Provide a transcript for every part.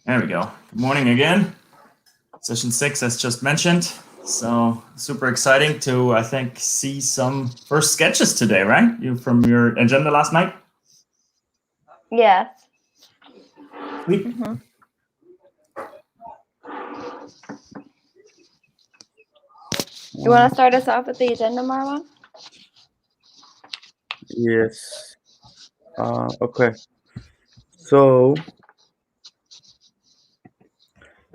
There we go. Good morning again. Session 6, as just mentioned. So super exciting to, I think, see some first sketches today, right? You from your agenda last night? Yes. Sweet. You want to start us off with the agenda, Marwan? Yes. Okay. So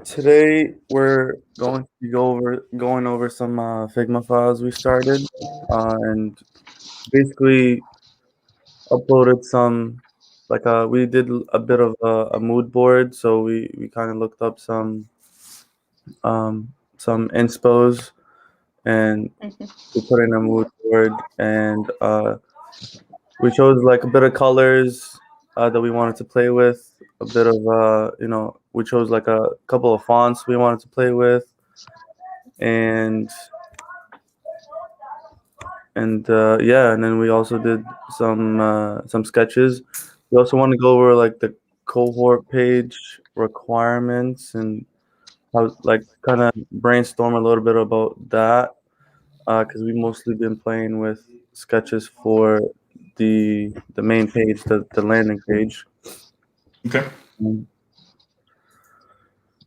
today we're going to going over some Figma files we started, and basically uploaded some. We did a bit of a mood board, so we kind of looked up some inspos, and we put in a mood board, and we chose like a bit of colors that we wanted to play with, a bit of we chose like a couple of fonts we wanted to play with, and yeah, and then we also did some sketches. We also want to go over like the cohort page requirements and how like kind of brainstorm a little bit about that, because we mostly been playing with sketches for the main page, the landing page. Okay.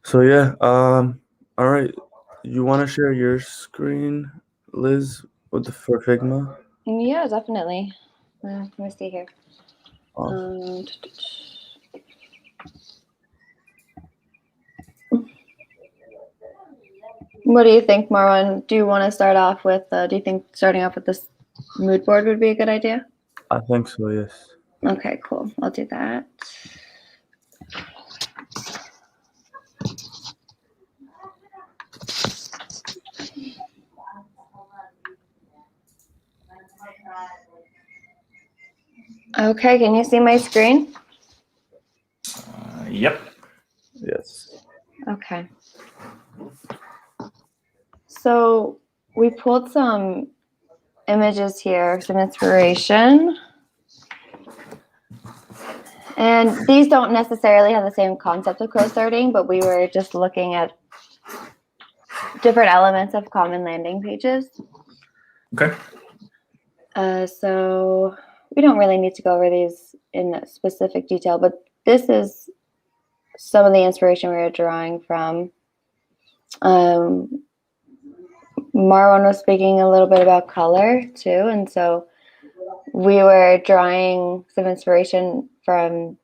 So yeah, all right. You want to share your screen, Liz, for Figma? Yeah, definitely. Let me see here. What do you think, Marwan? Do you want to start off with? Do you think starting off with this mood board would be a good idea? I think so. Yes. Okay, cool. I'll do that. Okay, can you see my screen? Yep. Yes. Okay. So we pulled some images here, some inspiration. And these don't necessarily have the same concept of co-starting, but we were just looking at different elements of common landing pages. Okay. So we don't really need to go over these in specific detail, but this is some of the inspiration we were drawing from. Marwan was speaking a little bit about color too, and so we were drawing some inspiration from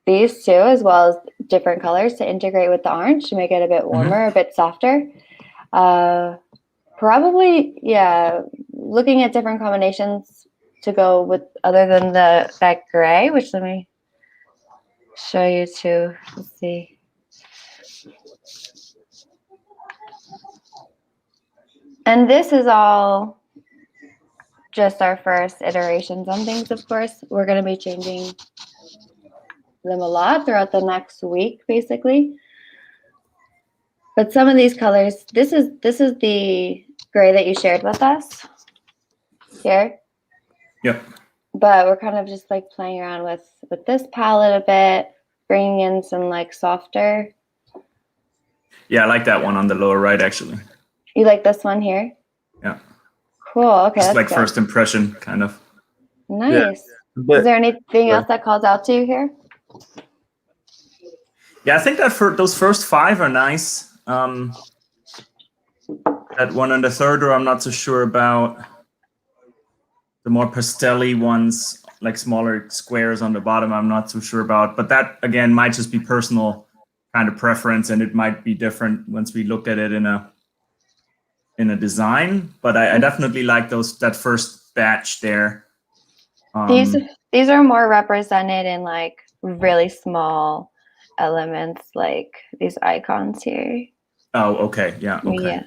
these two, as well as different colors to integrate with the orange to make it a bit warmer, a bit softer. Probably, yeah, looking at different combinations to go with other than that gray, which let me show you too. Let's see. And this is all just our first iterations on things, of course. We're going to be changing them a lot throughout the next week, basically. But some of these colors, this is the gray that you shared with us here. Yep. But we're kind of just like playing around with this palette a bit, bringing in some like softer. Yeah, I like that one on the lower right, actually. You like this one here? Yeah. Cool. Okay. Just that's like good. first impression, kind of. Nice. Yeah. Is there anything else that calls out to you here? Yeah, I think that for those first 5 are nice. That one on the third row, I'm not so sure about. The more pastel-y ones, like smaller squares on the bottom, I'm not so sure about. But that, again, might just be personal kind of preference, and it might be different once we look at it in a design. But I definitely like that first batch there. These are more represented in like really small elements, like these icons here. Oh, okay. Yeah. Okay. Yeah.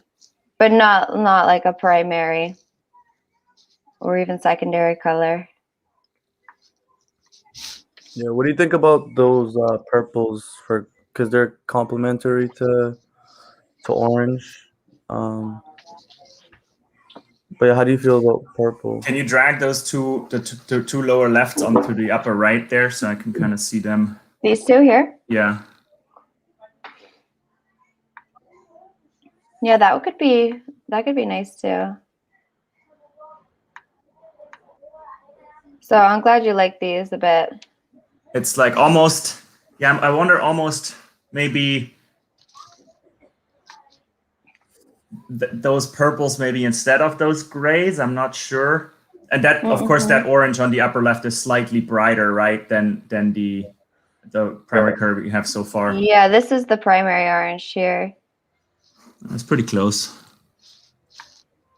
But not like a primary or even secondary color. Yeah. What do you think about those purples because they're complementary to orange? But yeah, how do you feel about purple? Can you drag those two lower lefts onto the upper right there so I can kind of see them? These two here? Yeah. Yeah, that could be nice too. So I'm glad you like these a bit. It's like almost, yeah, I wonder almost maybe those purples maybe instead of those grays. I'm not sure. And that, of course, that orange on the upper left is slightly brighter, right, than the primary color we have so far. Yeah, this is the primary orange here. It's pretty close.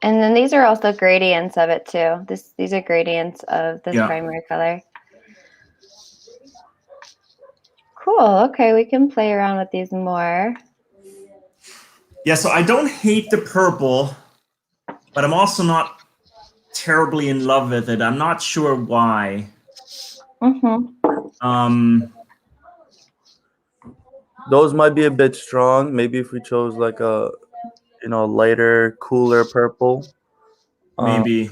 And then these are also gradients of it too. These are gradients of this primary color. Cool. Okay, we can play around with these more. Yeah, so I don't hate the purple, but I'm also not terribly in love with it. I'm not sure why. Those might be a bit strong. Maybe if we chose like a, lighter, cooler purple. Maybe.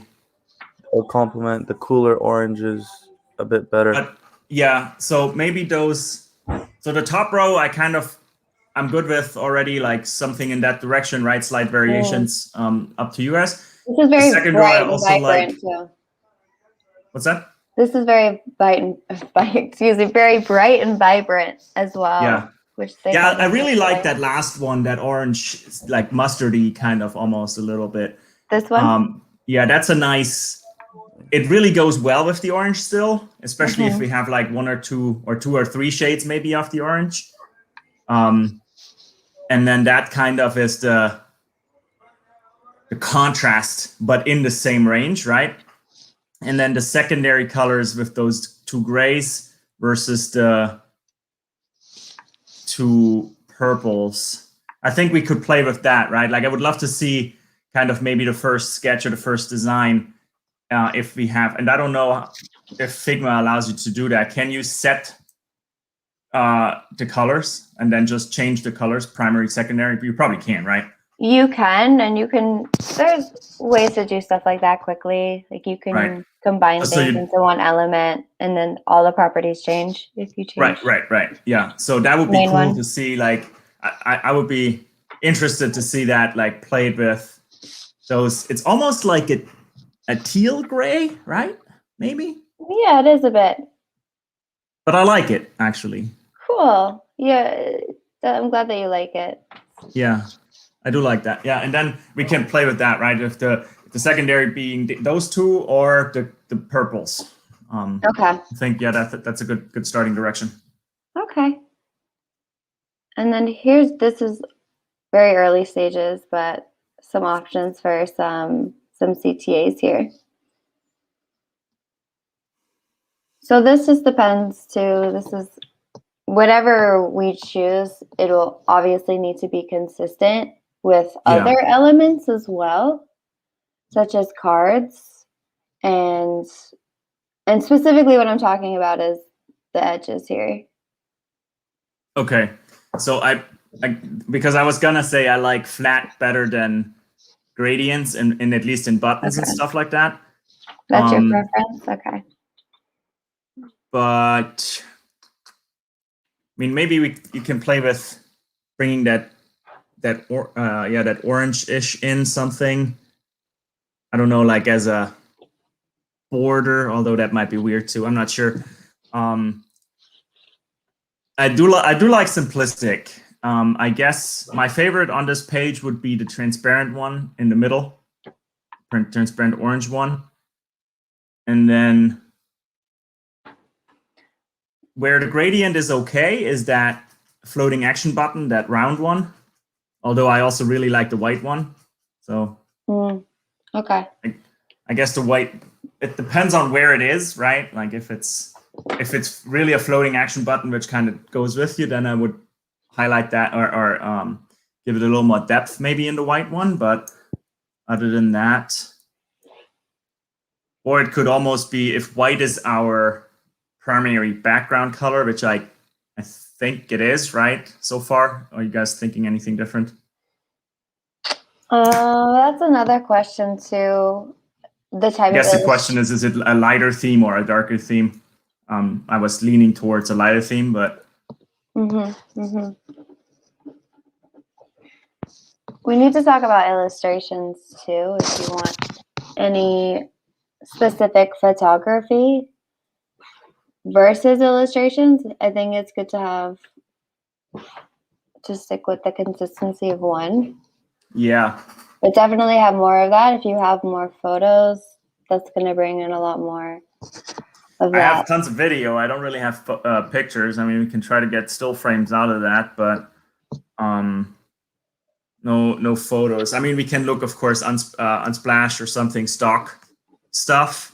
It'll complement the cooler oranges a bit better. But yeah, so maybe those. So the top row, I'm good with already, like something in that direction, right? Slight variations. Up to you guys. This is very the second row, I bright also and vibrant like. too. What's that? This is very very bright and vibrant as well. Yeah. Yeah, I really like that last one, that orange, like mustardy kind of almost a little bit. This one? Yeah, that's a nice. It really goes well with the orange still, especially if we have like one or two or three shades maybe of the orange. And then that kind of is the contrast, but in the same range, right? And then the secondary colors with those two grays versus the two purples. I think we could play with that, right? Like I would love to see kind of maybe the first sketch or the first design if we have, and I don't know if Figma allows you to do that. Can you set the colors and then just change the colors, primary, secondary? You probably can, right? You can, and you can, there's ways to do stuff like that quickly. Like you can combine things into one element and then all the properties change if you change. Right. Yeah. So that would be cool to see. Like, I would be interested to see that like played with those. It's almost like a teal gray, right? Maybe? Yeah, it is a bit. But I like it, actually. Cool. Yeah, I'm glad that you like it. Yeah, I do like that. Yeah, and then we can play with that, right? If the secondary being those two or the purples. Okay. I think, yeah, that's a good starting direction. Okay. And then this is very early stages, but some options for some CTAs here. So this just depends too. This is whatever we choose, it will obviously need to be consistent with other elements as well, such as cards. And specifically what I'm talking about is the edges here. Okay. So I because I was gonna say I like flat better than gradients and at least in buttons and stuff like that. That's your preference? Okay. But I mean, maybe you can play with bringing that orange-ish in something. I don't know, like as a border, although that might be weird too. I'm not sure. I do like simplistic. I guess my favorite on this page would be the transparent one in the middle, transparent orange one, and then where the gradient is okay is that floating action button, that round one. Although I also really like the white one. So okay. I guess the white, it depends on where it is, right? Like if it's really a floating action button, which kind of goes with you, then I would highlight that or give it a little more depth maybe in the white one. But other than that, or it could almost be if white is our primary background color, which I think it is, right? So far, are you guys thinking anything different? That's another question too. The type. I guess the question is it a lighter theme or a darker theme? I was leaning towards a lighter theme, but Mm-hmm. Mm-hmm. We need to talk about illustrations too, if you want any specific photography versus illustrations. I think it's good to stick with the consistency of one. Yeah. But definitely have more of that. If you have more photos, that's going to bring in a lot more of I have that. tons of video. I don't really have pictures. I mean, we can try to get still frames out of that, but no photos. I mean, we can look, of course, Unsplash or something, stock stuff.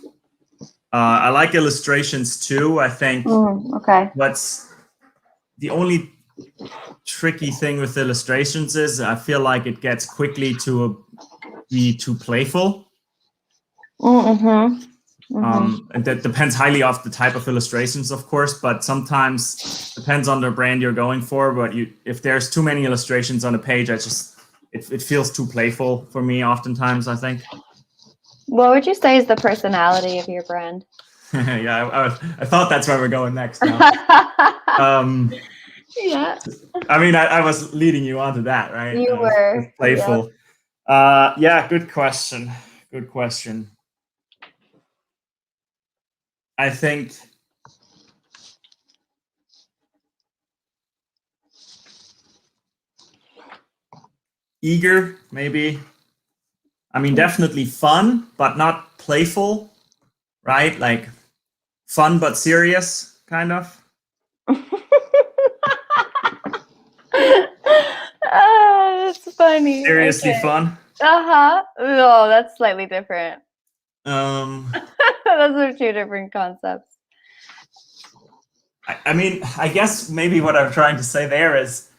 I like illustrations too. I think Okay. what's the only tricky thing with illustrations is I feel like it gets quickly to be too playful. Mm-hmm. And that depends highly off the type of illustrations, of course, but sometimes depends on the brand you're going for. But if there's too many illustrations on a page, it feels too playful for me oftentimes, I think. What would you say is the personality of your brand? Yeah, I thought that's where we're going next now. Yeah. I mean, I was leading you onto that, right? You were. It's playful. Yeah, good question. Good question. I think eager, maybe. I mean, definitely fun, but not playful, right? Like fun but serious, kind of. That's funny. Seriously Okay. fun. Uh-huh. No, that's slightly different. Those are two different concepts. I mean, I guess maybe what I'm trying to say there is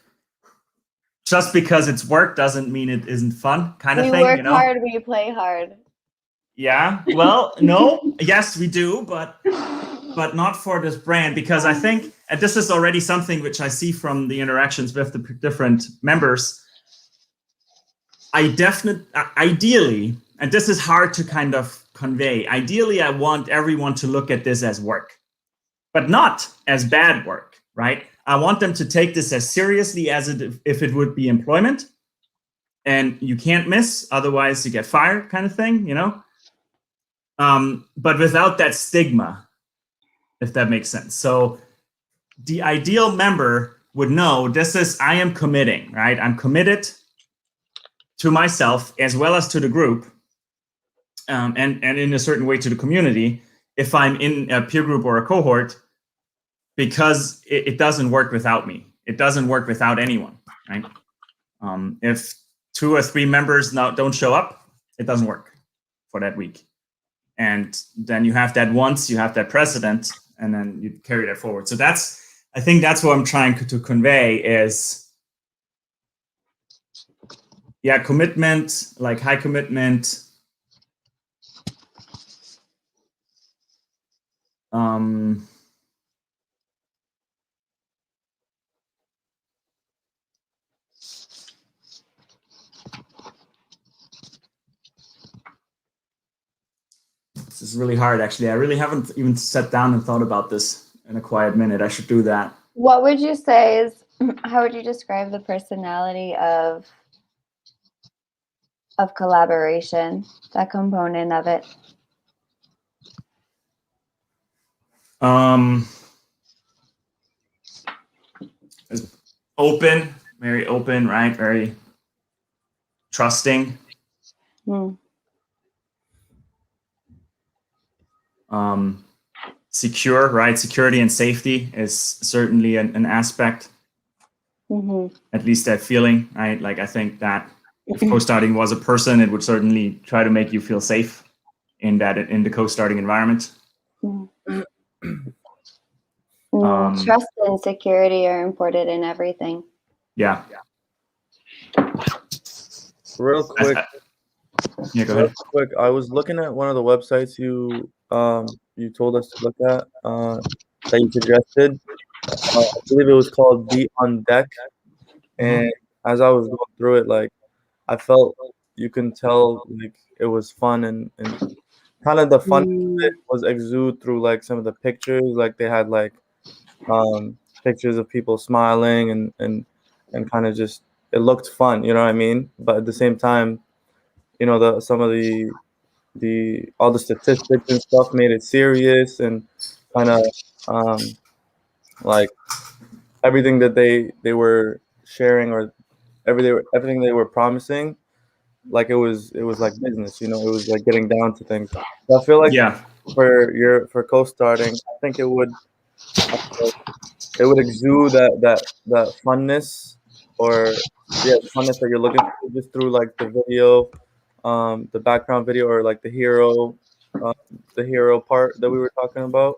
just because it's work doesn't mean it isn't fun, kind of We thing, work you know? hard, we play hard. Yeah. Well, no. Yes, we do, but not for this brand, because I think, and this is already something which I see from the interactions with the different members. Ideally, and this is hard to kind of convey, ideally, I want everyone to look at this as work, but not as bad work, right? I want them to take this as seriously as if it would be employment, and you can't miss, otherwise you get fired, kind of thing, you know? But without that stigma, if that makes sense. So the ideal member would know I am committing, right? I'm committed to myself as well as to the group, and in a certain way to the community, if I'm in a peer group or a cohort, because it doesn't work without me. It doesn't work without anyone, right? If 2 or 3 members now don't show up, it doesn't work for that week. And then you have that once, you have that precedent, and then you carry that forward. So I think that's what I'm trying to convey is, yeah, commitment, like high commitment. This is really hard, actually. I really haven't even sat down and thought about this in a quiet minute. I should do that. What would you say is, how would you describe the personality of collaboration, that component of it? Open, very open, right? Very trusting. Secure, right? Security and safety is certainly an aspect. At least that feeling, right? Like, I think that if co-starting was a person, it would certainly try to make you feel safe in the co-starting environment. Trust and security are important in everything. Yeah. Real quick. Yeah, go ahead. Real quick, I was looking at one of the websites you told us to look at, that you suggested. I believe it was called Be on Deck. And as I was going through it, like, I felt you can tell like it was fun, and kind of the fun of it was exude through like some of the pictures. Like they had like pictures of people smiling and kind of just it looked fun, you know what I mean? But at the same time, you know, some of the all the statistics and stuff made it serious and kind of like everything that they were sharing or everything they were promising, like it was like business, you know, it was like getting down to things. So I feel like Yeah. for co-starting, I think it would exude that funness or yeah, funness that you're looking for just through like the video, the background video or like the hero part that we were talking about,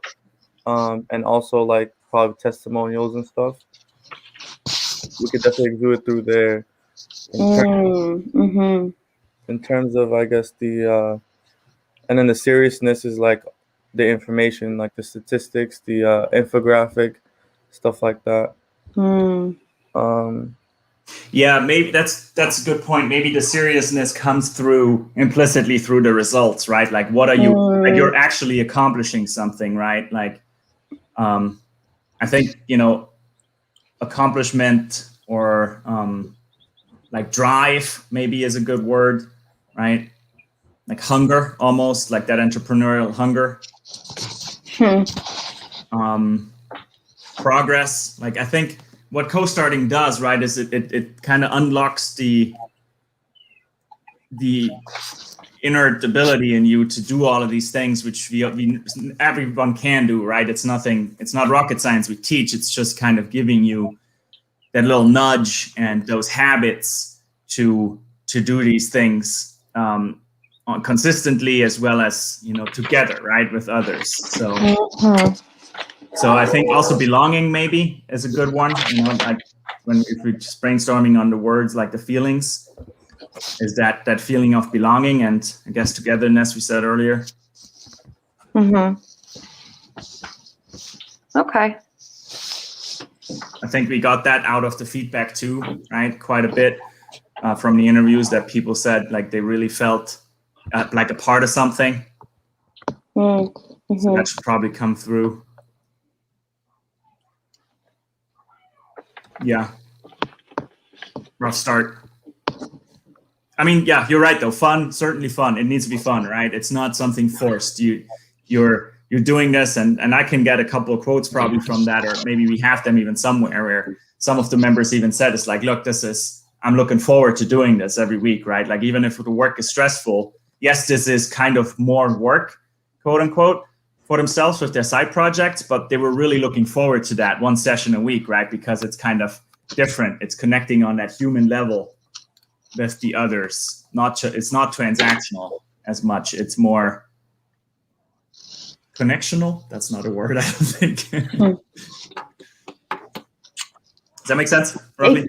and also like probably testimonials and stuff. We could definitely exude it through there. Mm-hmm. In terms of I guess and then the seriousness is like the information, like the statistics, the infographic, stuff like that. Mm. Yeah, maybe that's a good point. Maybe the seriousness comes through implicitly through the results, right? Like what are you like you're actually accomplishing something, right? Like I think, you know, accomplishment or like drive maybe is a good word, right? Like hunger, almost like that entrepreneurial hunger. Progress. Like I think what co-starting does, right, is it kind of unlocks the innate ability in you to do all of these things, which everyone can do, right? It's not rocket science we teach. It's just kind of giving you that little nudge and those habits to do these things consistently as well as, you know, together, right, with others. So I think also belonging maybe is a good one. You know, like if we're just brainstorming on the words, like the feelings, is that feeling of belonging and I guess togetherness we said earlier. Okay. I think we got that out of the feedback too, right? Quite a bit from the interviews that people said like they really felt like a part of something. So that should probably come through. Yeah. Rough start. I mean, yeah, you're right though. Fun, certainly fun. It needs to be fun, right? It's not something forced. You're doing this, and I can get a couple of quotes probably from that, or maybe we have them even somewhere where some of the members even said it's like, look, I'm looking forward to doing this every week, right? Like even if the work is stressful, yes, this is kind of more work, quote unquote, for themselves with their side projects, but they were really looking forward to that one session a week, right? Because it's kind of different. It's connecting on that human level with the others. It's not transactional as much. It's more connectional. That's not a word, I don't think. Does that make sense, roughly?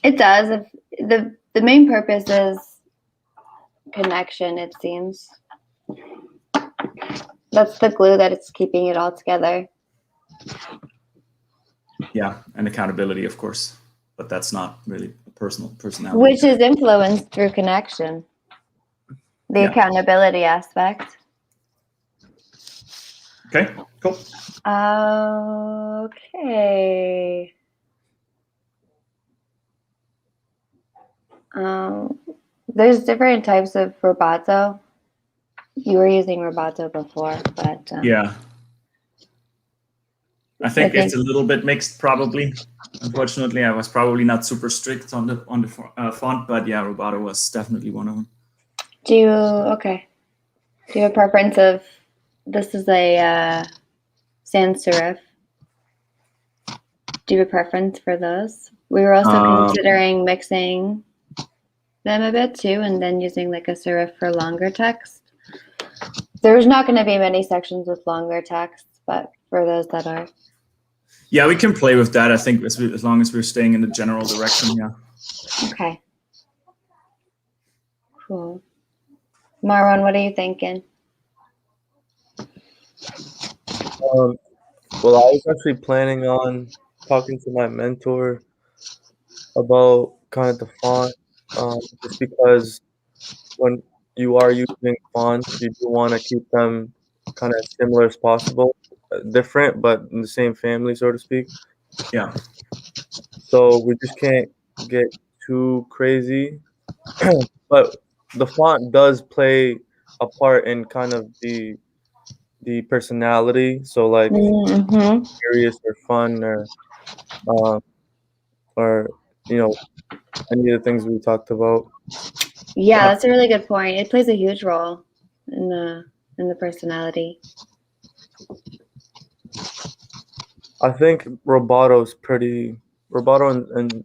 It does. If the main purpose is connection, it seems. That's the glue that it's keeping it all together. Yeah, and accountability, of course, but that's not really a personality. Which is influenced through connection. The accountability aspect. Okay, cool. Okay. There's different types of rubato. You were using rubato before, but yeah. I think it's a little bit mixed, probably. Unfortunately, I was probably not super strict on the font, but yeah, rubato was definitely one of them. Do you have a preference of this is a sans serif? Do you have a preference for those? We were also considering mixing them a bit too, and then using like a serif for longer text. There's not going to be many sections with longer text, but for those that are. Yeah, we can play with that. I think as long as we're staying in the general direction, yeah. Okay. Cool. Marwan, what are you thinking? Well, I was actually planning on talking to my mentor about kind of the font, just because when you are using fonts, you do want to keep them kind of as similar as possible. different, but in the same family, so to speak. Yeah. So we just can't get too crazy. But the font does play a part in kind of the personality. So like Mm-hmm. serious or fun uh, or you know any of the things we talked about. Yeah, Yeah. that's a really good point. It plays a huge role in the personality. I think Roboto and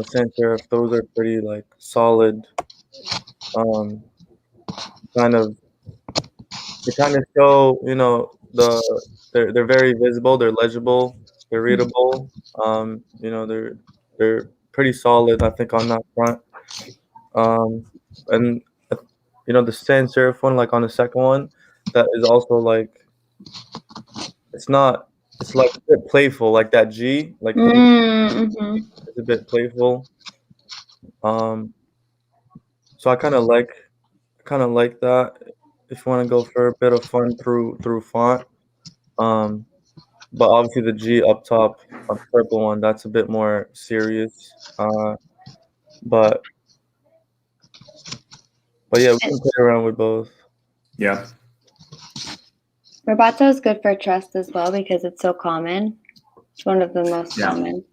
sans serif, those are pretty like solid. Um, kind of they kind of show they're very visible, they're legible, they're readable. They're pretty solid. I think on that front. And the sans serif one, like on the second one, that is also like it's not. It's like a bit playful, like that G, like playful. Mm-hmm. It's a bit playful. Um, so I kind of like that. If you want to go for a bit of fun through font, um, but obviously the G up top, on the purple one, that's a bit more serious. But yeah, we can play around with both. Yeah. Roboto is good for trust as well because it's so common. It's one of the most Yeah. common.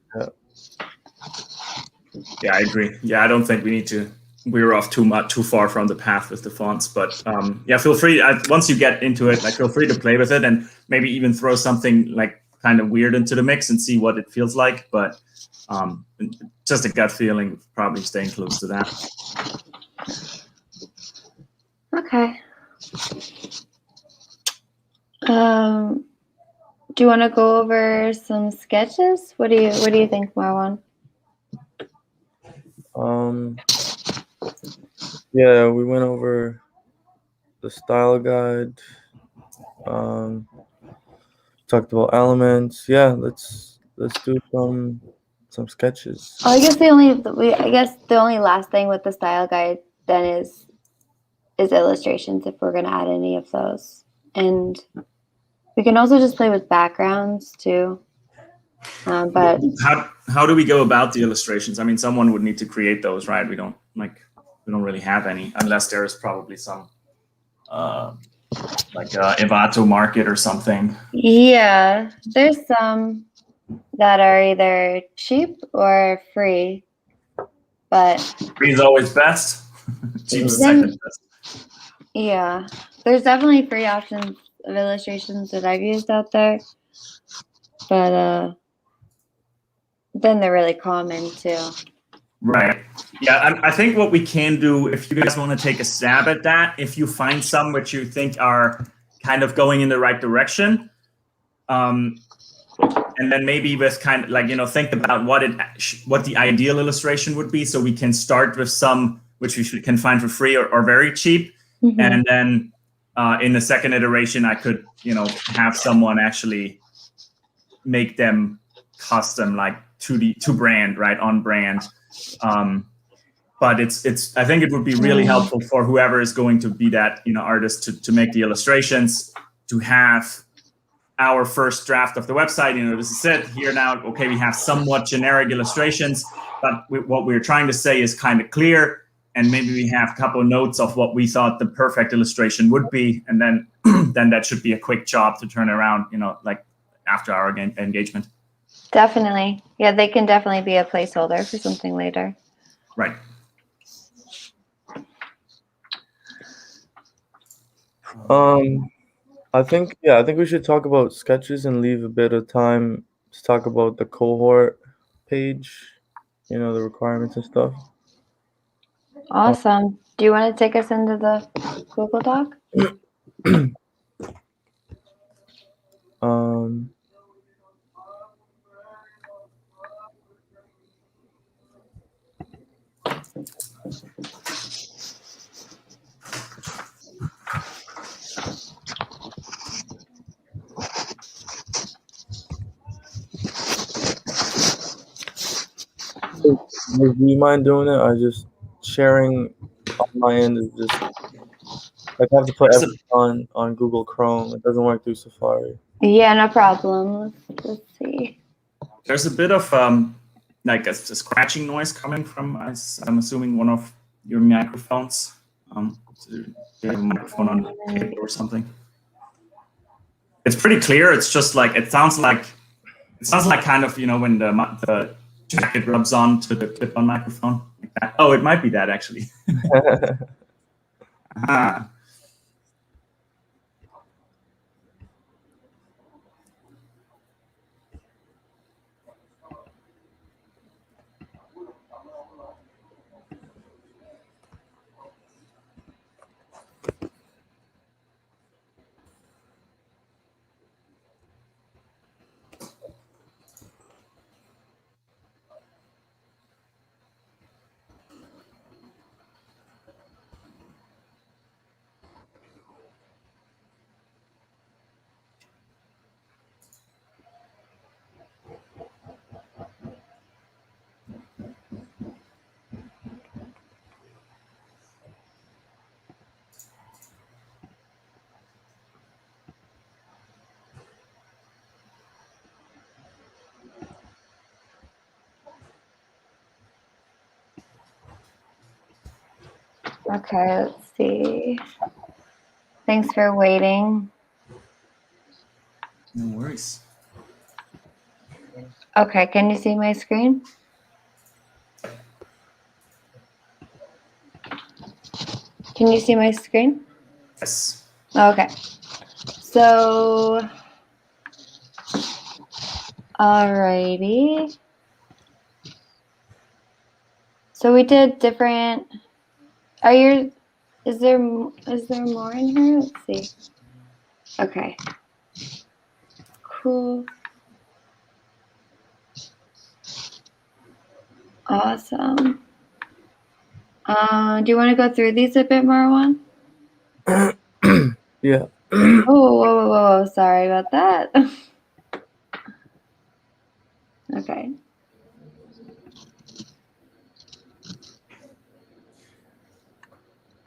Yeah, I agree. Yeah, I don't think we need to we're off too far from the path with the fonts, but yeah, feel free. Once you get into it, like feel free to play with it and maybe even throw something like kind of weird into the mix and see what it feels like. But just a gut feeling, probably staying close to that. Okay. Do you want to go over some sketches? What do you think, Marwan? Yeah, we went over the style guide. Talked about elements. Yeah, let's do some sketches. Oh, I guess the only last thing with the style guide then is illustrations if we're gonna add any of those, and we can also just play with backgrounds too. But how do we go about the illustrations? I mean, someone would need to create those, right? We don't really have any unless there is probably some like Evato market or something. yeah, there's some that are either cheap or free, but Free is always best. Cheap is second best. Yeah, there's definitely free options of illustrations that I've used out there, but then they're really common too. Right. Yeah, I think what we can do, if you guys want to take a stab at that, if you find some which you think are kind of going in the right direction, and then maybe with kind of like, think about what the ideal illustration would be. So we can start with some which can find for free or very cheap. Mm-hmm. And then in the second iteration, I could, have someone actually make them custom, like to brand, right, on brand. But I think it would be really helpful for whoever is going to be that, artist to make the illustrations, to have our first draft of the website. This is it here now. Okay, we have somewhat generic illustrations, but what we're trying to say is kind of clear. And maybe we have a couple of notes of what we thought the perfect illustration would be. And then that should be a quick job to turn around, like after our engagement. Definitely. Yeah, they can definitely be a placeholder for something later. Right. I think we should talk about sketches and leave a bit of time to talk about the cohort page, the requirements and stuff. Awesome. Do you want to take us into the Google Doc? Do you mind doing it? I just sharing on my end is just like I have to put everything on Google Chrome. It doesn't work through Safari. Yeah, no problem. Let's see. There's a bit of like a scratching noise coming from, I'm assuming, one of your microphones. So you have a microphone on the table or something. It's pretty clear. It's just like it sounds like kind of, when the jacket rubs on to the clip-on microphone. Like that. Oh, it might be that actually. Ah. Okay, let's see. Thanks for waiting. No worries. Okay, can you see my screen? Can you see my screen? Yes. Okay. So, alrighty. So we did different. Is there more in here? Let's see. Okay. Cool. Awesome. Do you want to go through these a bit more, Juan? Yeah. Oh, whoa. Sorry about that. Okay.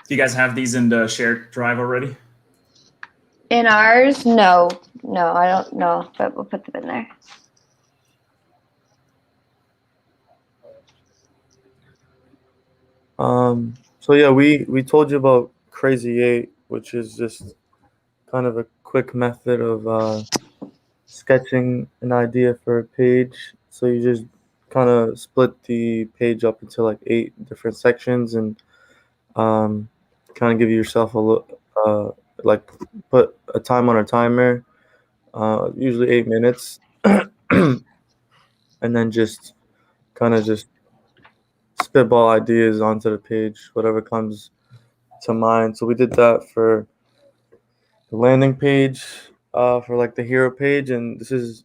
Do you guys have these in the shared drive already? In ours, no, I don't know, but we'll put them in there. So yeah, we told you about Crazy 8, which is just kind of a quick method of sketching an idea for a page. So you just kind of split the page up into like 8 different sections and kind of give yourself a look, like put a time on a timer, usually 8 minutes, and then just kind of just spitball ideas onto the page, whatever comes to mind. So we did that for the landing page, for like the hero page, and this is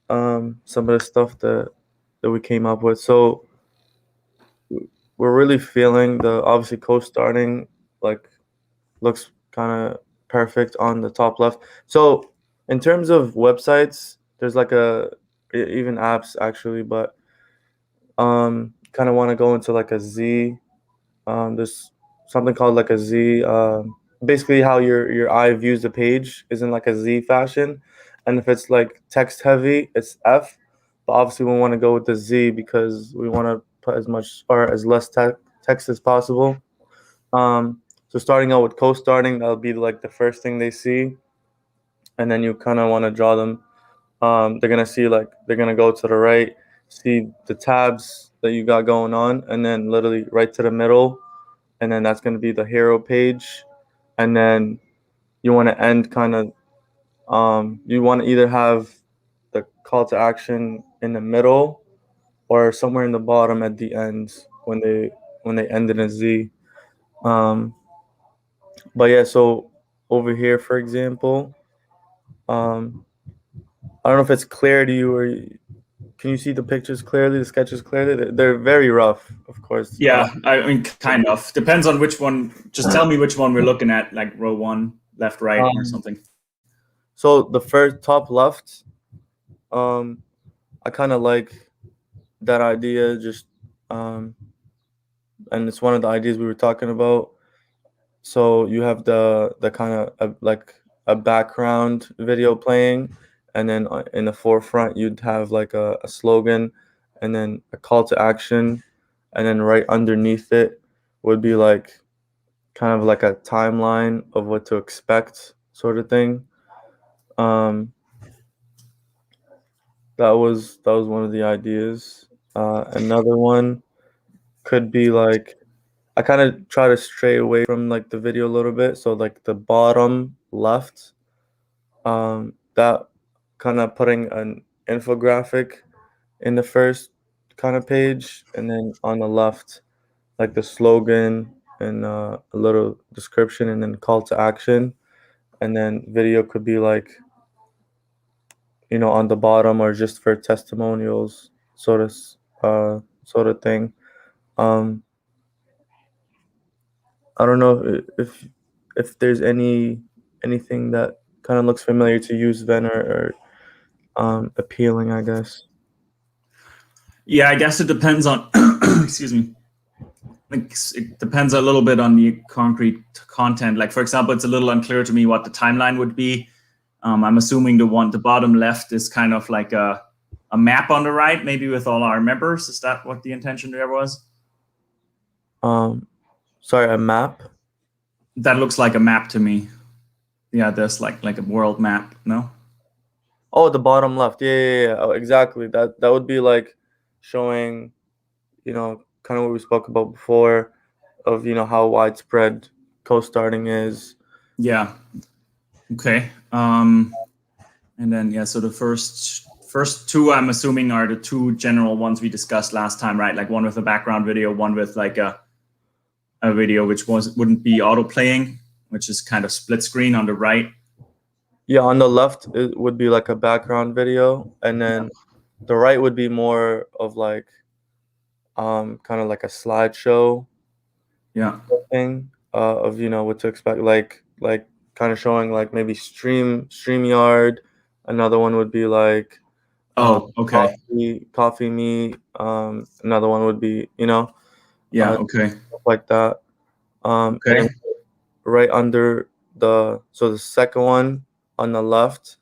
some of the stuff that we came up with. So we're really feeling the obviously co-starting like looks kind of perfect on the top left. So in terms of websites, there's like even apps actually, but kind of want to go into like a Z. There's something called like a Z. Basically, how your eye views the page is in like a Z fashion, and if it's like text heavy, it's F. But obviously, we want to go with the Z because we want to put as much or as less text as possible. So starting out with co-starting, that'll be like the first thing they see, and then you kind of want to draw them. They're gonna see like they're gonna go to the right, see the tabs that you got going on, and then literally right to the middle, and then that's gonna be the hero page, and then you want to end kind of. You want to either have the call to action in the middle or somewhere in the bottom at the end when they end in a Z. Um, but yeah, so over here, for example, um, I don't know if it's clear to you or can you see the pictures clearly, the sketches clearly? They're very rough, of course. Yeah, I mean, kind of. Depends on which one. Just tell me which one we're looking at, like row 1, left, right, or something. So the first top left, I kind of like that idea. Just and it's one of the ideas we were talking about. So you have the kind of like a background video playing, and then in the forefront you'd have like a slogan, and then a call to action, and then right underneath it would be like kind of like a timeline of what to expect, sort of thing. That was one of the ideas. Another one could be like, I kind of try to stray away from like the video a little bit. So like the bottom left, that kind of putting an infographic in the first kind of page, and then on the left, like the slogan and a little description, and then call to action, and then video could be like, on the bottom, or just for testimonials, sort of thing. Um, I don't know if there's anything that kind of looks familiar to you, Sven, or appealing, I guess. Yeah, I guess it depends on. Excuse me. It depends a little bit on the concrete content. Like, for example, it's a little unclear to me what the timeline would be. I'm assuming the bottom left is kind of like a map on the right, maybe with all our members. Is that what the intention there was? Sorry, a map? That looks like a map to me. Yeah, there's like a world map, no? Oh, the bottom left. Yeah. Oh, exactly. That would be like showing, kind of what we spoke about before, of how widespread co-starting is. Yeah. Okay. And then so the first two, I'm assuming, are the two general ones we discussed last time, right? Like one with a background video, one with like a video which wouldn't be auto playing, which is kind of split screen on the right. Yeah, on the left it would be like a background video, and then the right would be more of like kind of like a slideshow thing, of what to expect, like kind of showing like maybe StreamYard. Another one would be like coffee me. Another one would be stuff like that. And then right under the second one on the left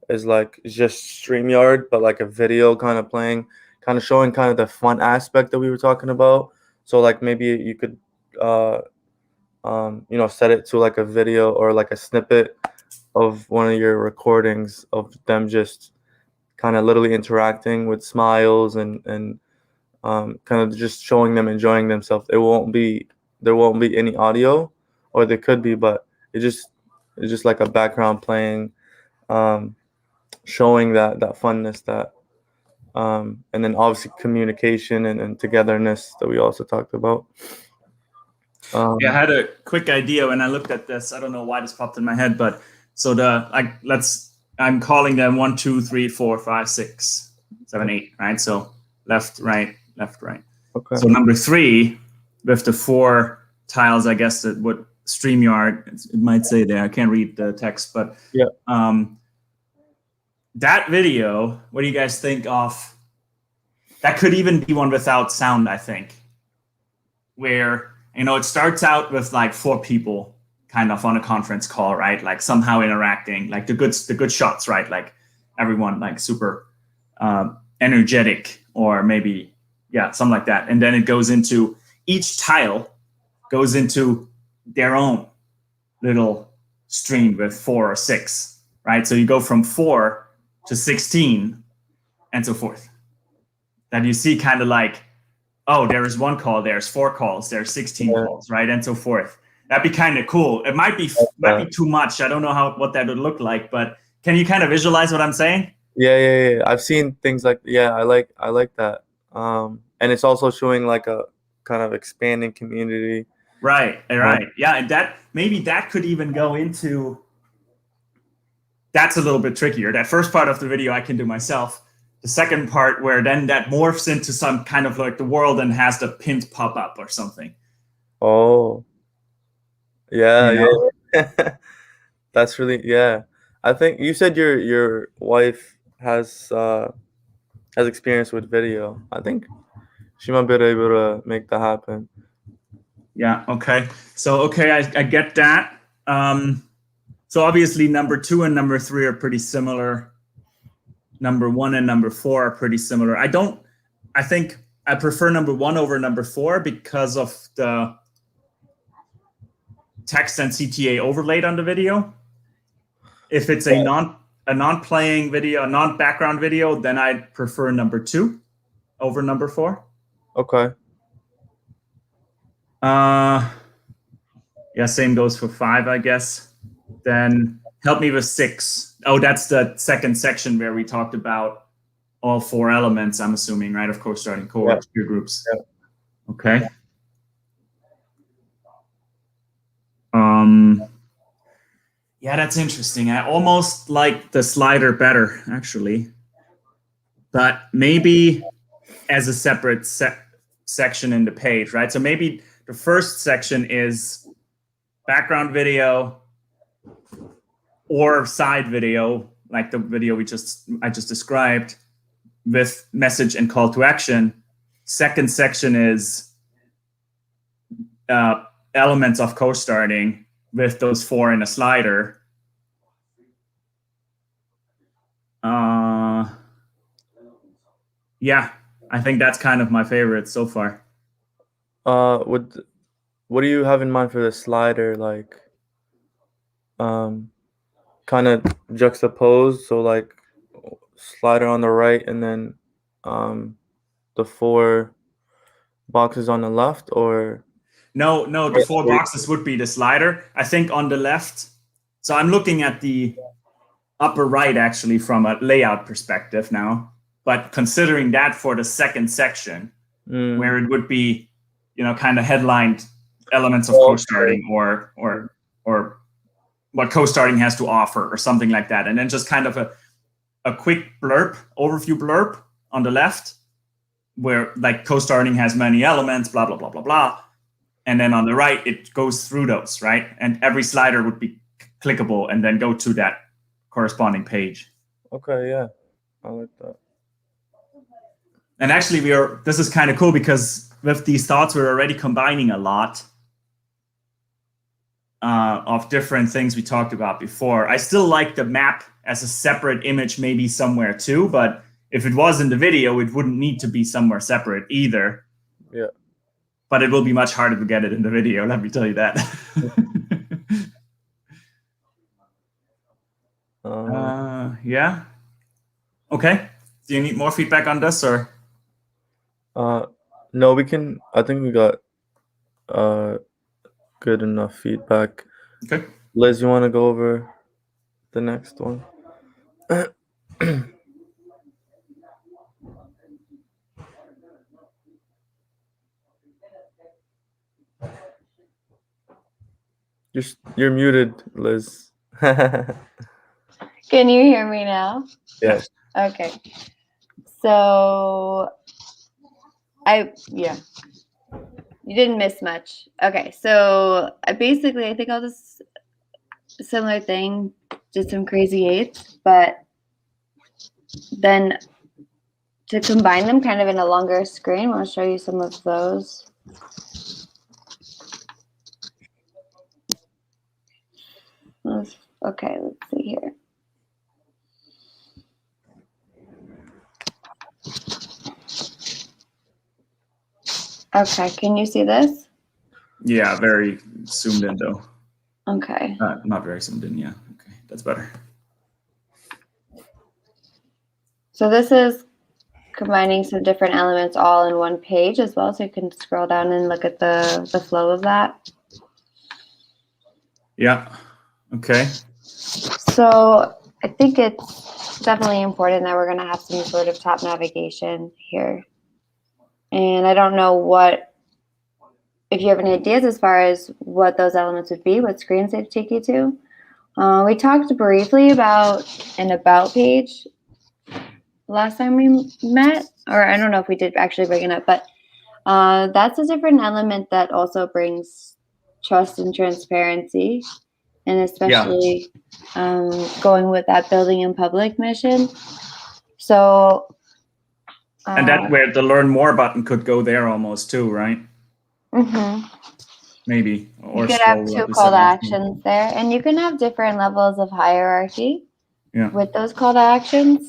is like just StreamYard, but like a video kind of playing, kind of showing kind of the fun aspect that we were talking about. So like maybe you could set it to like a video or like a snippet of one of your recordings of them just kind of literally interacting with smiles and kind of just showing them enjoying themselves. There won't be any audio, or there could be, but it's just like a background playing, showing that funness, that and then obviously communication and togetherness that we also talked about. I had a quick idea when I looked at this. I don't know why this popped in my head, but so I'm calling them 1, 2, 3, 4, 5, 6, 7, 8, right? So left, right, left, right. Okay. So number 3 with the 4 tiles, I guess that what StreamYard, it might say there. I can't read the text, but yeah. That video, what do you guys think of? That could even be one without sound, I think, where it starts out with like 4 people kind of on a conference call, right? Like somehow interacting, like the good shots, right? Like everyone like super energetic, or maybe something like that. And then it goes into, each tile goes into their own little stream with 4 or 6, right? So you go from 4 to 16 and so forth. That you see kind of like, oh, there is 1 call, there's 4 calls, there's 16 calls, right? And so forth. That'd be kind of cool. It might be too much. I don't know what that would look like, but can you kind of visualize what I'm saying? Yeah. I've seen things like, I like that. And it's also showing like a kind of expanding community. Right. Yeah, and that could even go into, that's a little bit trickier. That first part of the video I can do myself. The second part, where then that morphs into some kind of like the world and has the pinned pop up or something. Oh, yeah. That's really, I think you said your wife has experience with video. I think she might be able to make that happen. Yeah. Okay. So I get that. So obviously number 2 and number 3 are pretty similar. Number 1 and number 4 are pretty similar. I think I prefer number 1 over number 4 because of the text and CTA overlaid on the video. If it's a non-playing video, a non-background video, then I'd prefer number 2 over number 4. Okay. Yeah, same goes for 5, I guess. Then help me with 6. Oh, that's the second section where we talked about all 4 elements, I'm assuming, right? Of course, starting cohorts, peer groups. Yeah. Okay. Yeah, that's interesting. I almost like the slider better, actually. But maybe as a separate section in the page, right? So maybe the first section is background video or side video, like the video I just described, with message and call to action. Second section is elements of co-starting with those 4 in a slider. Yeah, I think that's kind of my favorite so far. What do you have in mind for the slider? Like, kind of juxtaposed, so like slider on the right and then the 4 boxes on the left, or no, the 4 boxes would be the slider. I think on the left. So I'm looking at the upper right actually from a layout perspective now, but considering that for the second section, where it would be, kind of headlined elements of co-starting or what co-starting has to offer or something like that, and then just kind of a quick overview blurb on the left, where like co-starting has many elements, blah blah blah blah blah, and then on the right it goes through those, right, and every slider would be clickable and then go to that corresponding page. Okay, yeah, I like that. And actually, this is kind of cool because with these thoughts, we're already combining a lot of different things we talked about before. I still like the map as a separate image, maybe somewhere too, but if it was in the video, it wouldn't need to be somewhere separate either. Yeah. But it will be much harder to get it in the video, let me tell you that. Yeah. Okay. Do you need more feedback on this, or? No, I think we got good enough feedback. Okay. Liz, you want to go over the next one? You're muted, Liz. Can you hear me now? Yes. Okay. So you didn't miss much. Okay, so I think I'll just similar thing, did some crazy 8s, but then to combine them kind of in a longer screen, I'll show you some of those. Okay, let's see here. Okay, can you see this? Yeah, very zoomed in though. Okay. Not very zoomed in, yeah. Okay, that's better. So this is combining some different elements all in one page as well, so you can scroll down and look at the flow of that. Yeah, okay. So I think it's definitely important that we're going to have some sort of top navigation here. And I don't know if you have any ideas as far as what those elements would be, what screens they'd take you to. We talked briefly about an about page last time we met, or I don't know if we did actually bring it up, but that's a different element that also brings trust and transparency, and especially going with that building in public mission. So and that's where the learn more button could go there almost too, right? Mm-hmm. maybe, You or could have scroll two up a call to seven. actions there, and you can have different levels of hierarchy Yeah. with those call to actions.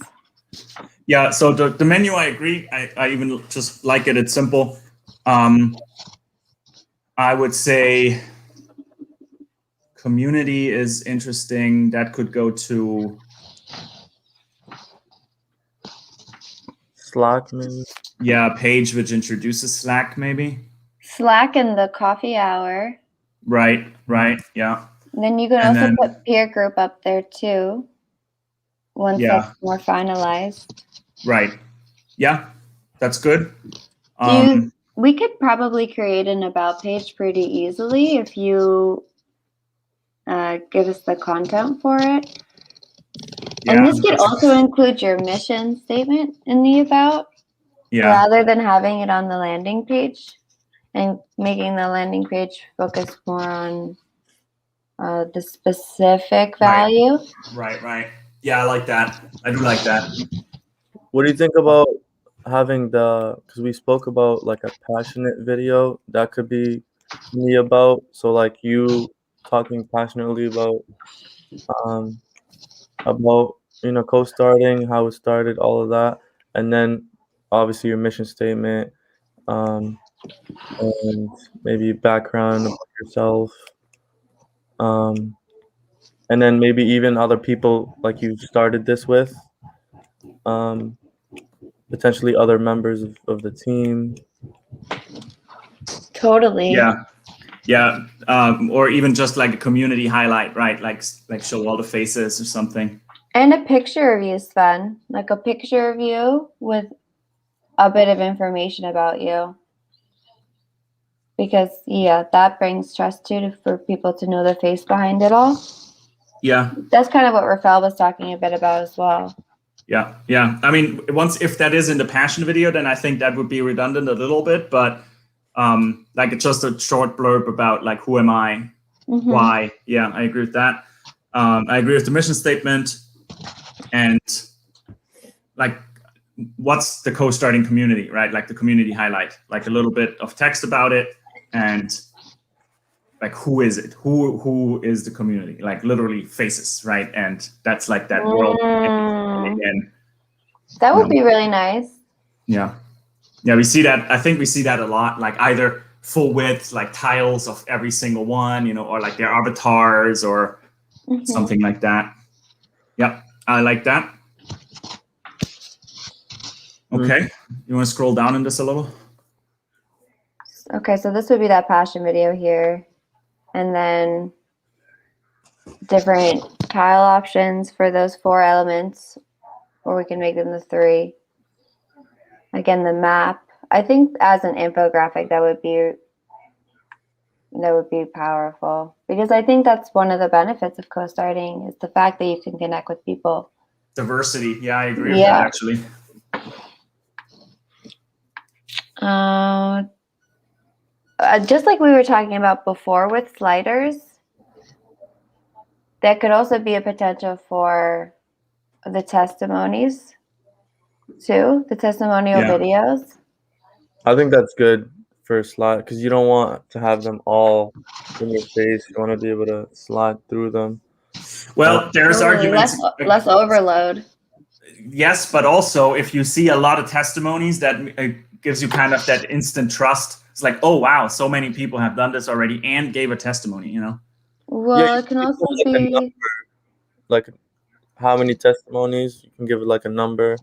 Yeah, so the menu, I agree. I even just like it. It's simple. I would say community is interesting. That could go to Slack, maybe. a page which introduces Slack, maybe. Slack and the coffee hour. Right, yeah. And then you can And also then, put peer group up there too, once Yeah. that's more finalized. right. Yeah, that's good. We could probably create an about page pretty easily if you give us the content for it. Yeah, And this could that's- also include your mission statement in the about, yeah, rather than having it on the landing page and making the landing page focus more on the specific value. right. Yeah, I like that. I do like that. What do you think about having because we spoke about like a passionate video that could be me about, so like you talking passionately um about co-starting, how it started, all of that, and then obviously your mission statement, um and maybe background about yourself, um and then maybe even other people like you started this with, um potentially other members of the team. Totally. Yeah. Or even just like a community highlight, right? Like show all the faces or something. And a picture of you is fun. Like a picture of you with a bit of information about you. Because, yeah, that brings trust too, for people to know the face behind it all. Yeah, That's kind of what Rafael was talking a bit about as well. yeah. I mean, if that is in the passion video, then I think that would be redundant a little bit, but like it's just a short blurb about like, who am I? Mhm. Why? Yeah, I agree with that. I agree with the mission statement, and like, what's the co-starting community, right? Like the community highlight, like a little bit of text about it, and like, who is it? Who is the community? Like literally faces, right? And that's like that world again. That would No. be really nice. Yeah, we see that. I think we see that a lot, like either full width, like tiles of every single one, or like their avatars or Mhm. something like that. Yep, I like that. Okay, you want to scroll down in this a little? Okay, so this would be that passion video here. And then different tile options for those 4 elements, or we can make them the 3. Again, the map. I think as an infographic, that would be powerful, because I think that's one of the benefits of co-starting, is the fact that you can connect with people. Diversity. Yeah, I agree with that actually. Just like we were talking about before with sliders, that could also be a potential for the testimonies too, the testimonial videos. I think that's good for a slide, because you don't want to have them all in your face. You want to be able to slide through them. Well, there's arguments. Less overload. Yes, but also if you see a lot of testimonies, that gives you kind of that instant trust. It's like, oh wow, so many people have done this already and gave a testimony. Well, it can also be like how many testimonies. You can give it like a number.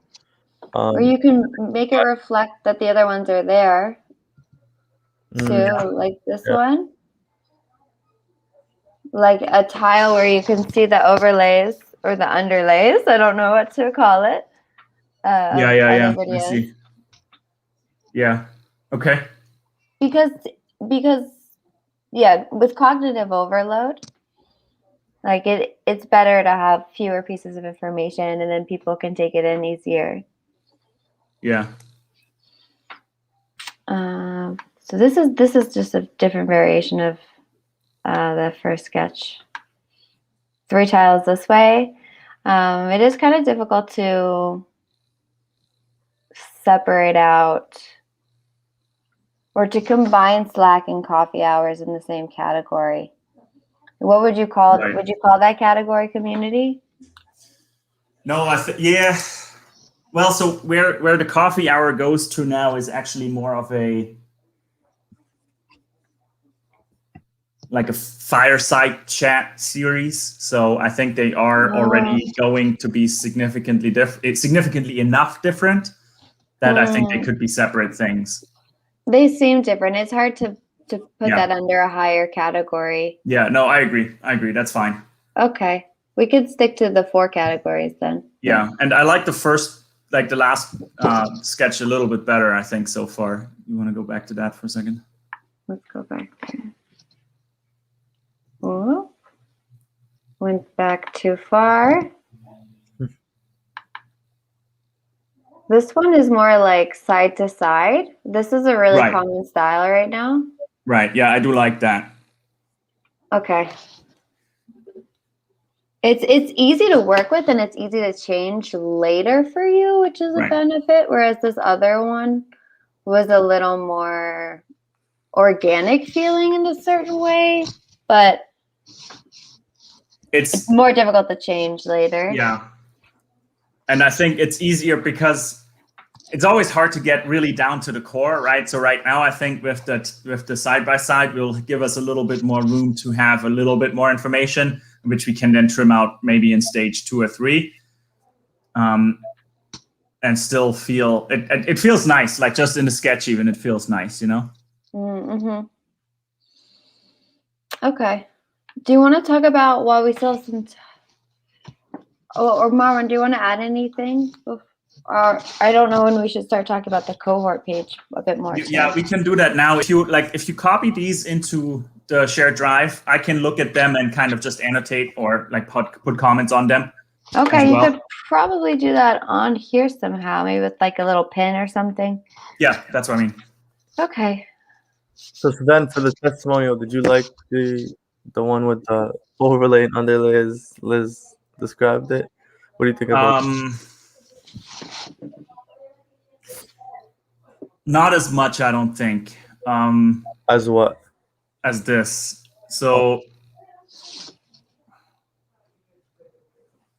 Or you can make it reflect that the other ones are there too, like this one. Like a tile where you can see the overlays or the underlays. I don't know what to call it. Yeah. I see. Yeah. Okay. Because yeah, with cognitive overload, like it's better to have fewer pieces of information, and then people can take it in easier. Yeah. So this is just a different variation of the first sketch. 3 tiles this way. It is kind of difficult to separate out Or to combine Slack and coffee hours in the same category. What would you call it? Right. Would you call that category community? No, yeah. Well, so where the coffee hour goes to now is actually more of a fireside chat series. So I think they are already going to be significantly enough different that I think they could be separate things. They seem different. It's hard to put Yeah. that under a higher category. Yeah, no, I agree. That's fine. Okay. We could stick to the 4 categories then. Yeah, and I like the last sketch a little bit better, I think, so far. You want to go back to that for a second? Let's go back there. Oh, went back too far. This one is more like side to side. This is a really Right. common style right now. Right, yeah, I do like that. Okay. It's easy to work with and it's easy to change later for you, which is a Right. benefit. Whereas this other one was a little more organic feeling in a certain way, but it's more difficult to change later. Yeah. And I think it's easier because it's always hard to get really down to the core, right? So right now, I think with the side-by-side will give us a little bit more room to have a little bit more information, which we can then trim out maybe in stage 2 or 3. And still feel, it feels nice, like just in the sketch even, it feels nice, you know? Mm-hmm. Okay. Do you want to talk about while we still have some or Marwan, do you want to add anything? Or I don't know when we should start talking about the cohort page a bit more. Yeah, we can do that now. If you copy these into the shared drive, I can look at them and kind of just annotate or like put comments on them. Okay, well. you could probably do that on here somehow, maybe with like a little pin or something. Yeah, that's what I mean. Okay. So then for the testimonial, did you like the one with the overlay and underlay as Liz described it? What do you think about it? Not as much, I don't think. As what? As this. So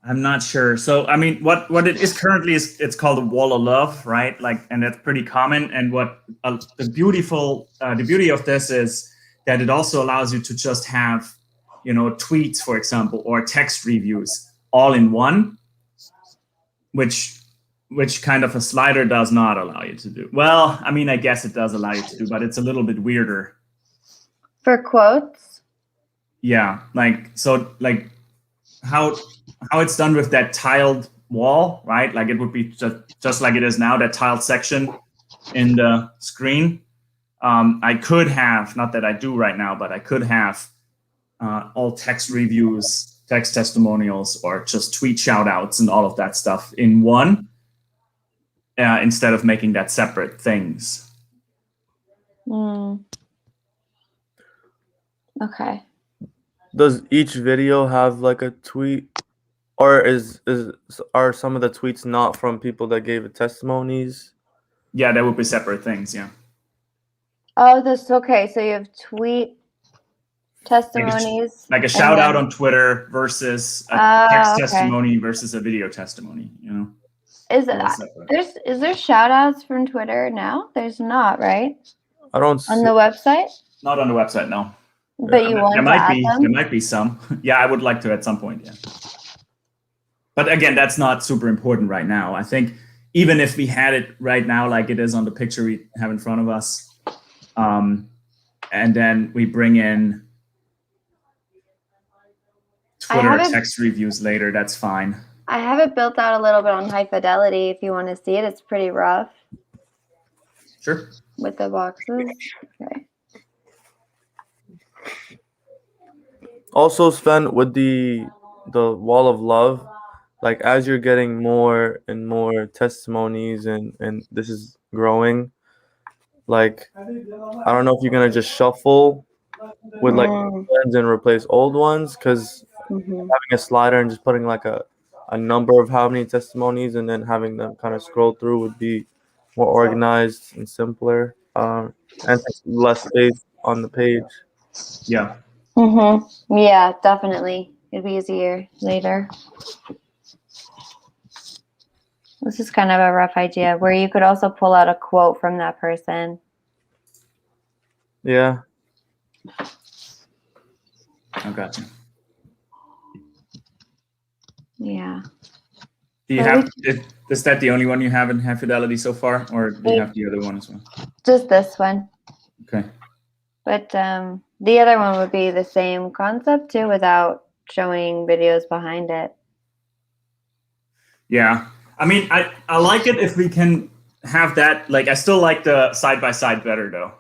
I'm not sure. So I mean, what it is currently is it's called a wall of love, right? Like, and that's pretty common. And what the beauty of this is that it also allows you to just have, tweets, for example, or text reviews all in one, which kind of a slider does not allow you to do. Well, I mean, I guess it does allow you to do, but it's a little bit weirder. For quotes? Yeah, how it's done with that tiled wall, right? Like it would be just like it is now, that tiled section in the screen. I could have, not that I do right now, but I could have all text reviews, text testimonials, or just tweet shout outs and all of that stuff in one, instead of making that separate things. Okay. Does each video have like a tweet, or are some of the tweets not from people that gave it testimonies? Yeah, that would be separate things. Yeah. Oh, okay. So you have tweet testimonies, like a shout out on Twitter versus a text testimony versus a video testimony. Is there shout outs from Twitter now? There's not, right? I don't on the website. Not on the website, no. But you want to add them? There might be some. Yeah, I would like to at some point. Yeah. But again, that's not super important right now. I think even if we had it right now, like it is on the picture we have in front of us, and then we bring in Twitter text reviews later, that's fine. I have it built out a little bit on high fidelity. If you want to see it, it's pretty rough. Sure. With the boxes. Okay. Also, Sven, with the wall of love, like as you're getting more and more testimonies and this is growing, like I don't know if you're gonna just shuffle with like ones and replace old ones, because having a slider and just putting like a number of how many testimonies and then having them kind of scroll through would be more organized and simpler. and takes less space on the page. Yeah. Mm-hmm. Yeah, definitely. It'd be easier later. This is kind of a rough idea where you could also pull out a quote from that person. Yeah. I got you. Yeah. Do you So have? Is that the only one you have in High Fidelity so far, or do you have the other one as well? Just this one. Okay. But the other one would be the same concept too without showing videos behind it. Yeah. I mean, I like it if we can have that. Like, I still like the side by side better though,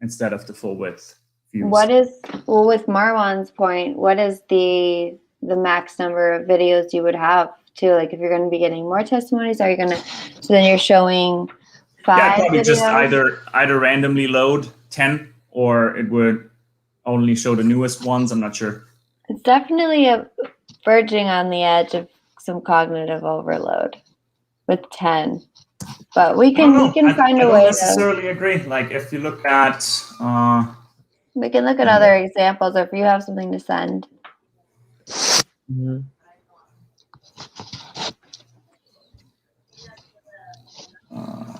instead of the full width views. What is, well, with Marwan's point, what is the max number of videos you would have too? Like if you're going to be getting more testimonies, are you going to, so then you're showing 5 probably videos? just either randomly load 10 or it would only show the newest ones. I'm not sure. It's definitely verging on the edge of some cognitive overload with 10. But we can find a way I don't necessarily agree. Like if you look at we can look at other examples, or if you have something to send. Mm-hmm.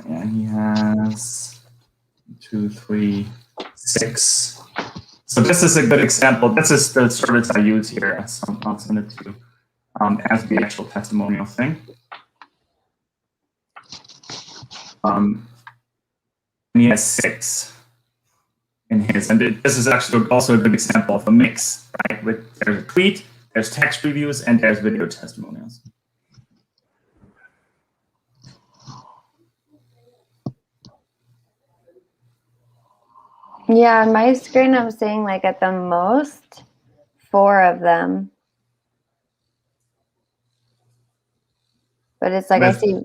yeah, he has 2, 3, 6. So this is a good example. This is the service I use here. So I'll send it to you as the actual testimonial thing. And he has 6 in his, and this is actually also a good example of a mix, right? There's a tweet, there's text reviews, and there's video testimonials. Yeah, on my screen I'm seeing like at the most 4 of them. But it's like I see,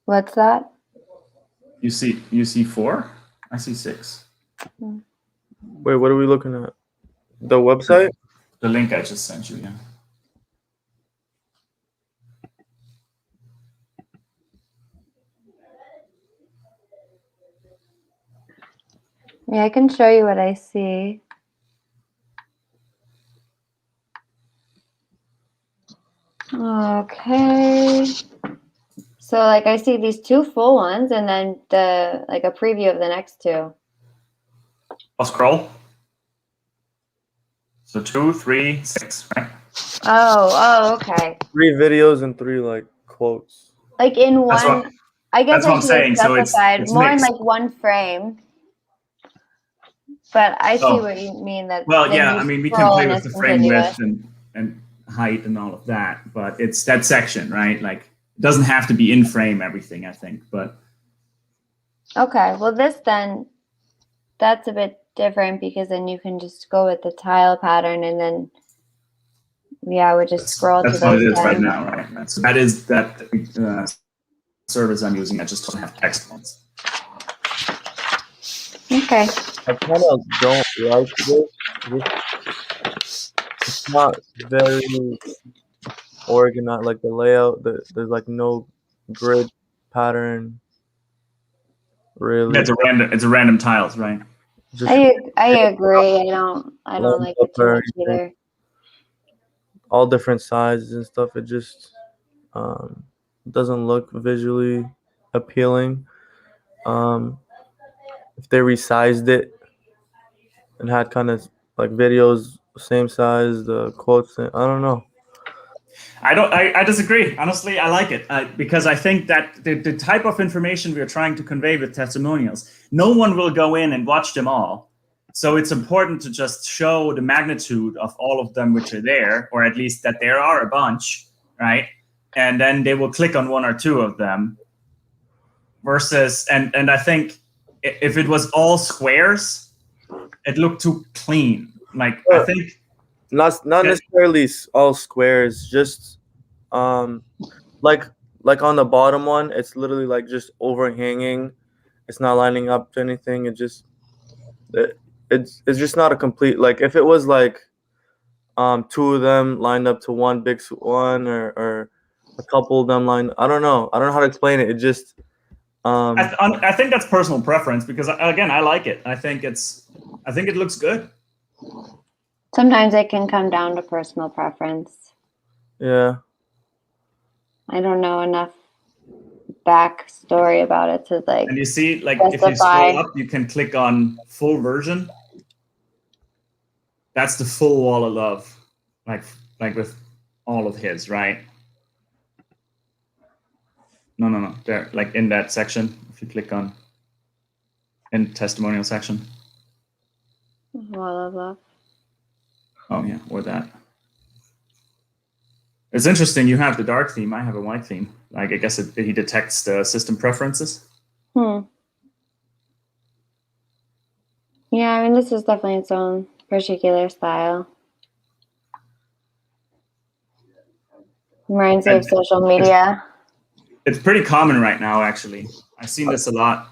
what's that? You see 4? I see 6. Wait, what are we looking at? The website? The link I just sent you, yeah. Yeah, I can show you what I see. Okay. So like I see these 2 full ones and then like a preview of the next 2. I'll scroll. So 2, 3, 6, right? Oh, okay. 3 videos and 3 like quotes. Like in one, I guess I should have specified more in like one frame. But I see what you mean. That well, yeah, I mean we can play with the frame width and height and all of that, but it's that section, right? Like it doesn't have to be in frame everything, I think, but okay. Well, this then that's a bit different because then you can just go with the tile pattern and then yeah, we just scroll to those. That's what it is right now, right? So that is that service I'm using. I just don't have text ones. Okay. I kind of don't like this. It's not very organized. Like the layout, there's like no grid pattern. Really, Yeah, it's a random tiles, right? I agree. I don't like it too much either. All different sizes and stuff. It just doesn't look visually appealing. If they resized it and had kind of like videos same size, the quotes, I don't know. I disagree. Honestly, I like it because I think that the type of information we are trying to convey with testimonials, no one will go in and watch them all. So it's important to just show the magnitude of all of them which are there, or at least that there are a bunch, right? And then they will click on 1 or 2 of them versus, and I think if it was all squares, it looked too clean. Like, I think not necessarily all squares, just like on the bottom one, it's literally like just overhanging. It's not lining up to anything. It's just not a complete, like if it was like 2 of them lined up to one big one or a couple of them lined, I don't know how to explain it. It just I think that's personal preference because again, I like it. I think it looks good. Sometimes it can come down to personal preference. Yeah. I don't know enough backstory about it to like. And you see, like if you justify. scroll up, you can click on full version. That's the full wall of love, like with all of his, right? No. There, like in that section, if you click on in testimonial section. Wall of love. Oh yeah, or that. It's interesting. You have the dark theme. I have a white theme. Like I guess he detects the system preferences. Yeah, I mean, this is definitely its own particular style. Reminds me of social media. It's pretty common right now, actually. I've seen this a lot.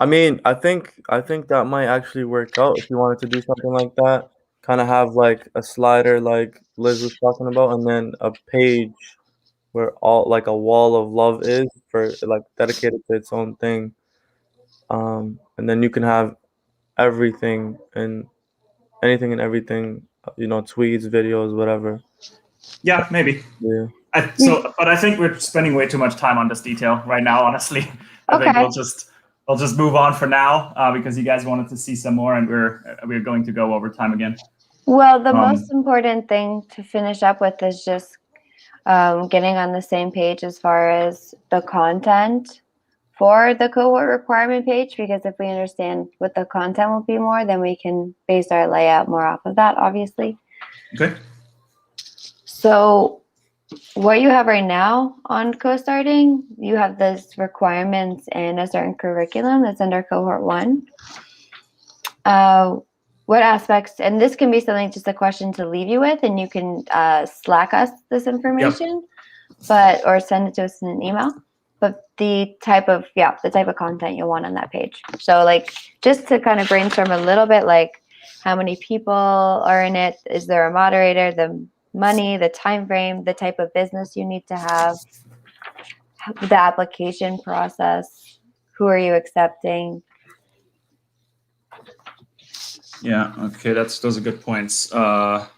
I mean, I think that might actually work out if you wanted to do something like that. Kind of have like a slider like Liz was talking about, and then a page where all like a wall of love is for like dedicated to its own thing. And then you can have everything and anything and everything, tweets, videos, whatever. Yeah, maybe. Yeah. But I think we're spending way too much time on this detail right now. Honestly, I think we'll just move on for now because you guys wanted to see some more, and we're going to go over time again. Well, the most important thing to finish up with is just getting on the same page as far as the content for the cohort requirement page, because if we understand what the content will be more, then we can base our layout more off of that, obviously. Okay. So what you have right now on co-starting, you have this requirements and a certain curriculum that's under cohort 1. What aspects, and this can be something, just a question to leave you with, and you can Slack us this information, or send it to us in an email. But the type of content you'll want on that page. So like, just to kind of brainstorm a little bit, like how many people are in it? Is there a moderator? The money, the time frame, the type of business you need to have, the application process, who are you accepting? Yeah. Okay. Those are good points. But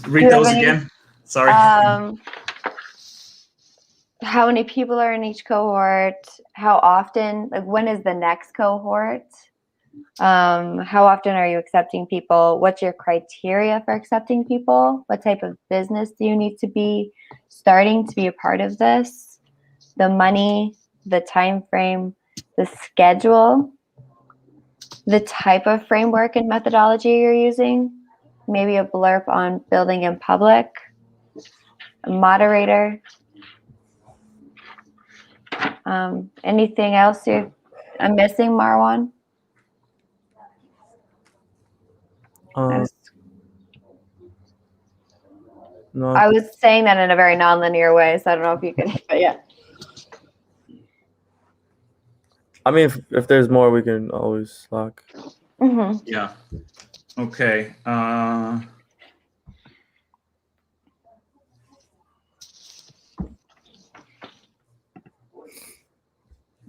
read those again. Sorry. How many people are in each cohort? How often? Like, when is the next cohort? How often are you accepting people? What's your criteria for accepting people? What type of business do you need to be starting to be a part of this? The money, the time frame, the schedule, the type of framework and methodology you're using, maybe a blurb on building in public, a moderator. Anything else I'm missing, Marwan? No. I was saying that in a very non-linear way, so I don't know if you could, but yeah. I mean, if there's more, we can always Slack. Mm-hmm. Yeah. Okay.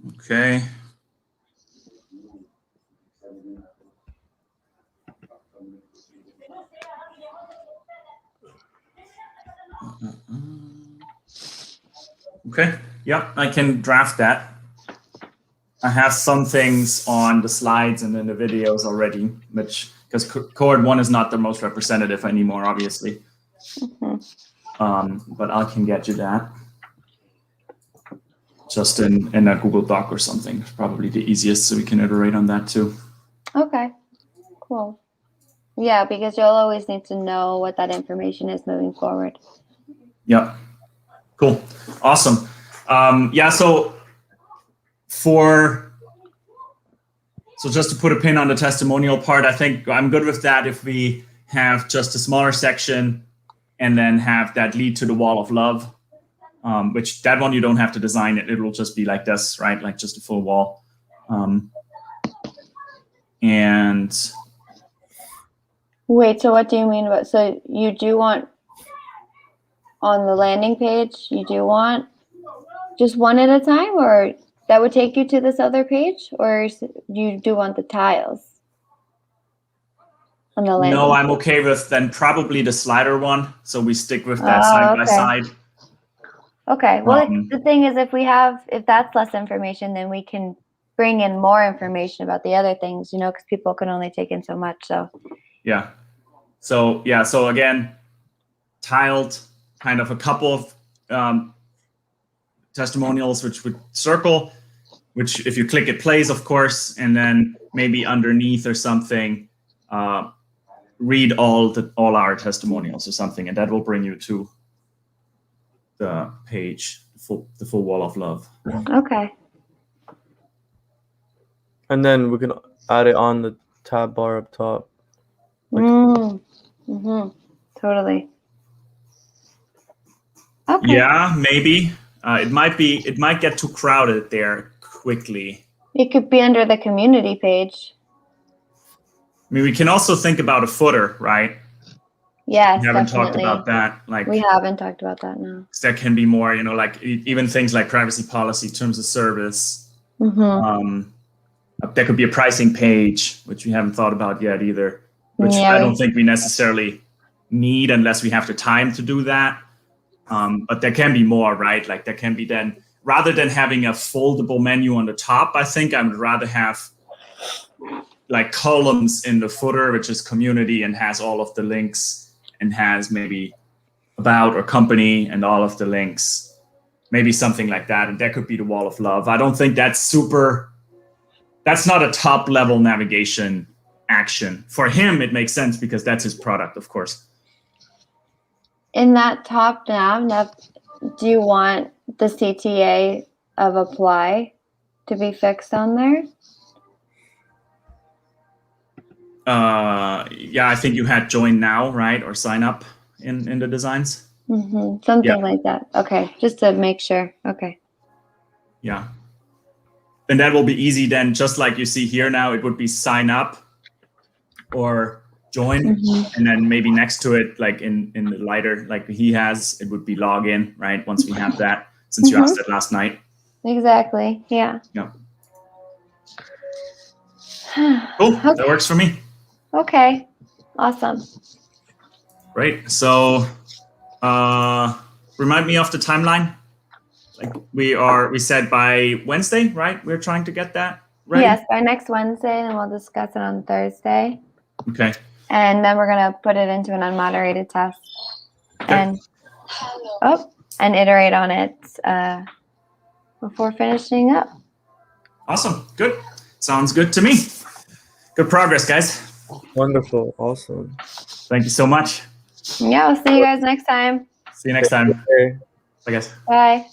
Okay. Okay. Yeah, I can draft that. I have some things on the slides and in the videos already, because cohort 1 is not the most representative anymore, obviously. Mm-hmm. But I can get you that. Just in a Google Doc or something. It's probably the easiest, so we can iterate on that too. Okay, cool. Yeah, because you'll always need to know what that information is moving forward. Yep. Cool. Awesome. Yeah, so just to put a pin on the testimonial part, I think I'm good with that if we have just a smaller section and then have that lead to the wall of love, which that one you don't have to design it. It will just be like this, right? Like just a full wall. And wait, so what do you mean? So you do want on the landing page, you do want just one at a time, or that would take you to this other page, or you do want the tiles on the landing? No, I'm okay with then probably the slider one. So we stick with that Oh, side by okay. side. Okay. Well, Um, the thing is, if that's less information, then we can bring in more information about the other things, because people can only take in so much. So Yeah. So yeah. So again, tiled, kind of a couple of testimonials, which would circle, which if you click it plays, of course, and then maybe underneath or something, read all our testimonials or something, and that will bring you to the page, the full wall of love. okay. And then we can add it on the tab bar up top. Totally. Okay. Yeah, maybe. It might get too crowded there quickly. It could be under the community page. I mean, we can also think about a footer, right? Yes, We haven't definitely. talked about that. Like, we haven't talked about that, no. There can be more, like even things like privacy policy, terms of service. There could be a pricing page, which we haven't thought about yet either, which I don't think we necessarily need unless we have the time to do that. But there can be more, right? Like there can be then, rather than having a foldable menu on the top, I think I would rather have like columns in the footer, which is community and has all of the links and has maybe about or company and all of the links, maybe something like that. And that could be the wall of love. I don't think that's not a top level navigation action. For him, it makes sense because that's his product, of course. In that top nav, do you want the CTA of apply to be fixed on there? Yeah, I think you had join now, right? Or sign up in the designs. Something like that. Okay, just to make sure. Okay. Yeah. And that will be easy then, just like you see here now, it would be sign up or join. And then maybe next to it, like in the lighter, like he has, it would be log in, right? Once we have that, since you asked it last night. Exactly. Yeah. Yeah. Cool. Okay. That works for me. Okay. Awesome. Great. So remind me of the timeline. Like we said by Wednesday, right? We're trying to get that ready. Yes, by next Wednesday, and we'll discuss it on Thursday. Okay. And then we're gonna put it into an unmoderated test, and iterate on it before finishing up. Awesome. Good. Sounds good to me. Good progress, guys. Wonderful. Awesome. Thank you so much. Yeah, I'll see you guys next time. See you next time. Okay. Bye, guys. Bye.